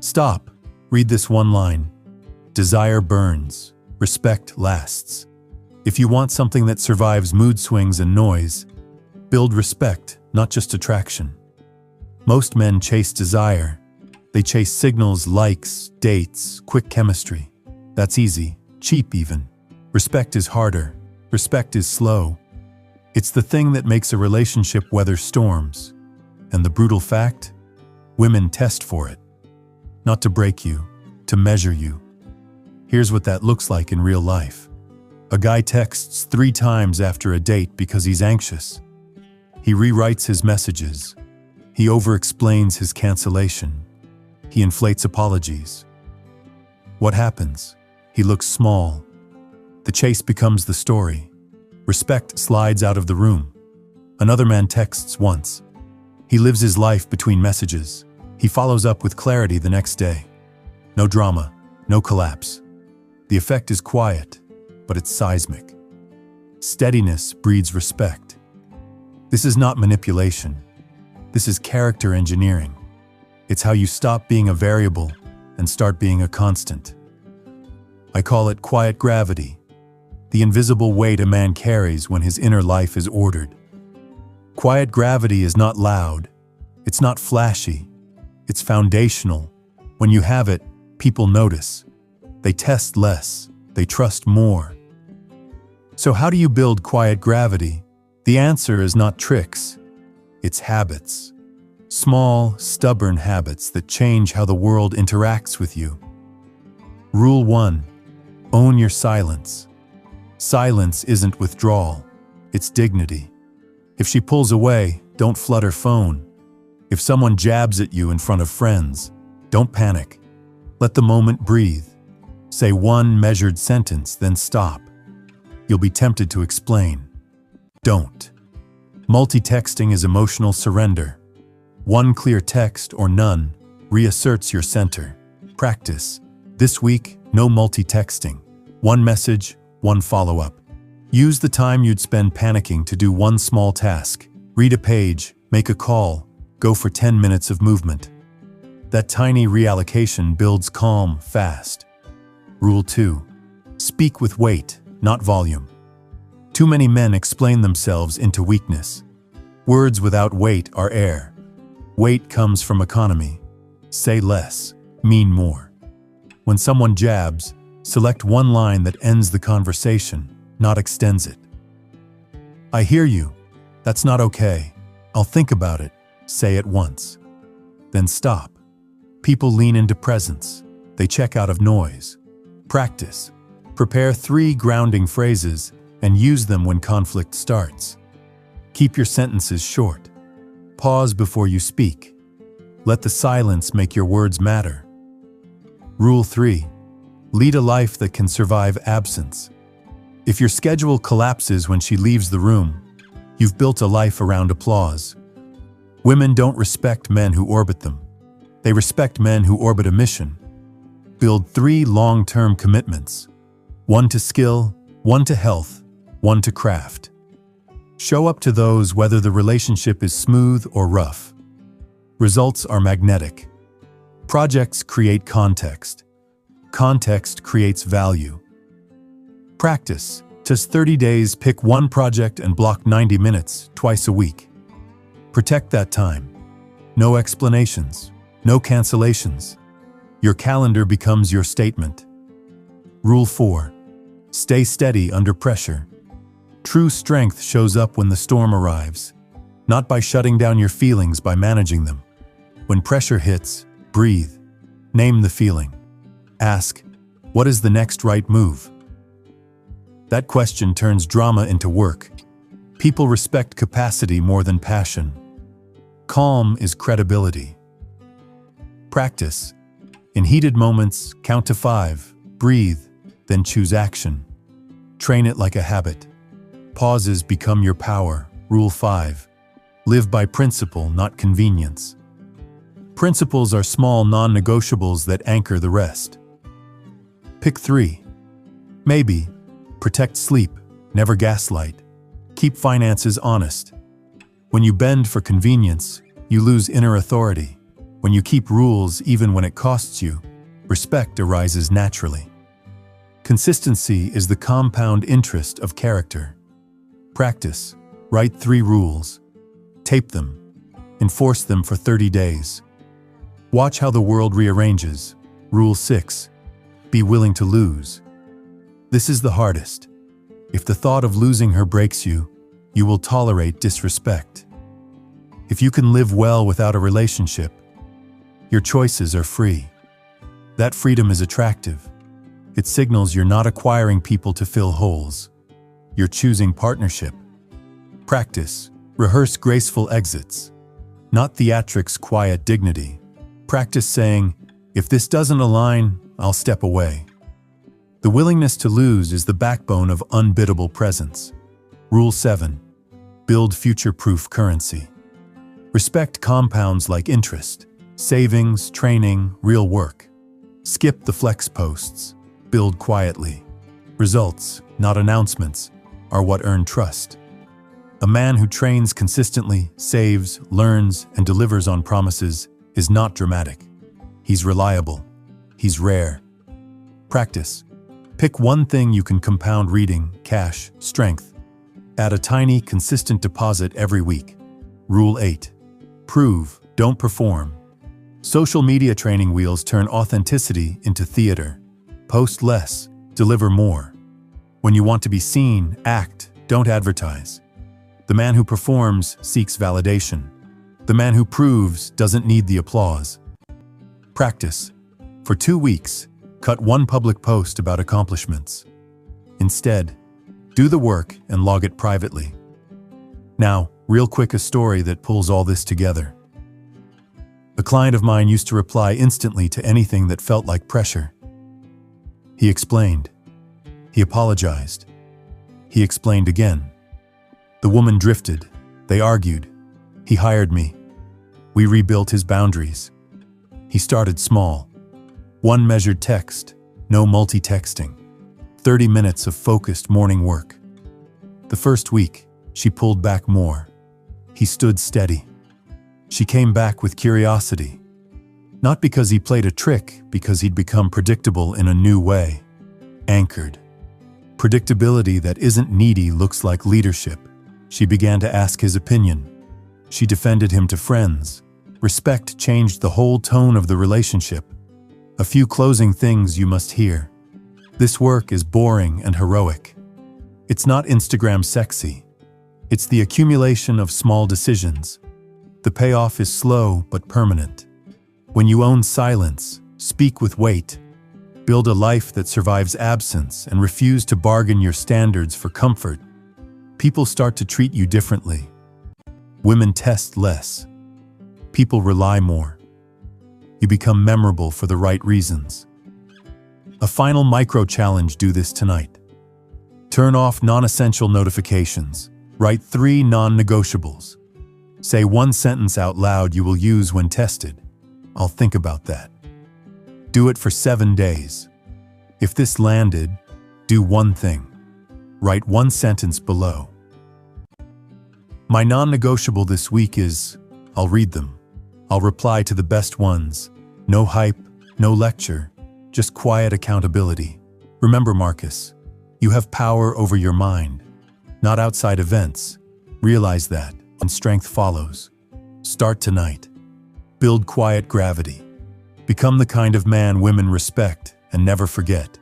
Stop. Read this one line. Desire burns. Respect lasts. If you want something that survives mood swings and noise, build respect, not just attraction. Most men chase desire. They chase signals, likes, dates, quick chemistry. That's easy, cheap even. Respect is harder. Respect is slow. It's the thing that makes a relationship weather storms. And the brutal fact? Women test for it. Not to break you, to measure you. Here's what that looks like in real life. A guy texts 3 times after a date because he's anxious. He rewrites his messages. He over-explains his cancellation. He inflates apologies. What happens? He looks small. The chase becomes the story. Respect slides out of the room. Another man texts once. He lives his life between messages. He follows up with clarity the next day. No drama, no collapse. The effect is quiet, but it's seismic. Steadiness breeds respect. This is not manipulation. This is character engineering. It's how you stop being a variable and start being a constant. I call it quiet gravity, the invisible weight a man carries when his inner life is ordered. Quiet gravity is not loud. It's not flashy. It's foundational. When you have it, people notice. They test less. They trust more. So how do you build quiet gravity? The answer is not tricks. It's habits. Small, stubborn habits that change how the world interacts with you. Rule 1. Own your silence. Silence isn't withdrawal. It's dignity. If she pulls away, don't flood her phone. If someone jabs at you in front of friends, don't panic. Let the moment breathe. Say one measured sentence, then stop. You'll be tempted to explain. Don't. Multitasking is emotional surrender. One clear text or none reasserts your center. Practice. This week, no multitasking. One message, one follow-up. Use the time you'd spend panicking to do one small task. Read a page, make a call, go for 10 minutes of movement. That tiny reallocation builds calm fast. Rule 2. Speak with weight, not volume. Too many men explain themselves into weakness. Words without weight are air. Weight comes from economy. Say less, mean more. When someone jabs, select one line that ends the conversation, not extends it. I hear you. That's not okay. I'll think about it. Say it once. Then stop. People lean into presence. They check out of noise. Practice. Prepare 3 grounding phrases and use them when conflict starts. Keep your sentences short. Pause before you speak. Let the silence make your words matter. Rule 3. Lead a life that can survive absence. If your schedule collapses when she leaves the room, you've built a life around applause. Women don't respect men who orbit them. They respect men who orbit a mission. Build 3 long-term commitments. 1 to skill, 1 to health, 1 to craft. Show up to those whether the relationship is smooth or rough. Results are magnetic. Projects create context. Context creates value. Practice. Just 30 days, pick one project and block 90 minutes, twice a week. Protect that time. No explanations. No cancellations. Your calendar becomes your statement. Rule 4. Stay steady under pressure. True strength shows up when the storm arrives, not by shutting down your feelings, by managing them. When pressure hits, breathe. Name the feeling. Ask, what is the next right move? That question turns drama into work. People respect capacity more than passion. Calm is credibility. Practice. In heated moments, count to 5, breathe, then choose action. Train it like a habit. Pauses become your power. Rule 5. Live by principle, not convenience. Principles are small non-negotiables that anchor the rest. Pick 3. Maybe. Protect sleep. Never gaslight. Keep finances honest. When you bend for convenience, you lose inner authority. When you keep rules even when it costs you, respect arises naturally. Consistency is the compound interest of character. Practice. Write 3 rules. Tape them. Enforce them for 30 days. Watch how the world rearranges. Rule 6. Be willing to lose. This is the hardest. If the thought of losing her breaks you, you will tolerate disrespect. If you can live well without a relationship, your choices are free. That freedom is attractive. It signals you're not acquiring people to fill holes. You're choosing partnership. Practice. Rehearse graceful exits. Not theatrics, quiet dignity. Practice saying, if this doesn't align, I'll step away. The willingness to lose is the backbone of unbiddable presence. Rule 7. Build future-proof currency. Respect compounds like interest, savings, training, real work. Skip the flex posts. Build quietly. Results, not announcements, are what earn trust. A man who trains consistently, saves, learns, and delivers on promises is not dramatic. He's reliable. He's rare. Practice. Pick one thing you can compound: reading, cash, strength. Add a tiny, consistent deposit every week. Rule 8. Prove, don't perform. Social media training wheels turn authenticity into theater. Post less, deliver more. When you want to be seen, act, don't advertise. The man who performs seeks validation. The man who proves doesn't need the applause. Practice. For 2 weeks, cut one public post about accomplishments. Instead, do the work and log it privately. Now, real quick, a story that pulls all this together. A client of mine used to reply instantly to anything that felt like pressure. He explained. He apologized. He explained again. The woman drifted. They argued. He hired me. We rebuilt his boundaries. He started small. 1 measured text, no multi-texting. 30 minutes of focused morning work. The first week, she pulled back more. He stood steady. She came back with curiosity. Not because he played a trick, because he'd become predictable in a new way. Anchored. Predictability that isn't needy looks like leadership. She began to ask his opinion. She defended him to friends. Respect changed the whole tone of the relationship. A few closing things you must hear. This work is boring and heroic. It's not Instagram sexy. It's the accumulation of small decisions. The payoff is slow but permanent. When you own silence, speak with weight, build a life that survives absence, and refuse to bargain your standards for comfort, people start to treat you differently. Women test less. People rely more. You become memorable for the right reasons. A final micro-challenge: do this tonight. Turn off non-essential notifications. Write 3 non-negotiables. Say 1 sentence out loud you will use when tested. I'll think about that. Do it for 7 days. If this landed, do one thing. Write 1 sentence below. My non-negotiable this week is, I'll read them. I'll reply to the best ones. No hype, no lecture, just quiet accountability. Remember, Marcus, you have power over your mind, not outside events. Realize that, and strength follows. Start tonight. Build quiet gravity. Become the kind of man women respect and never forget.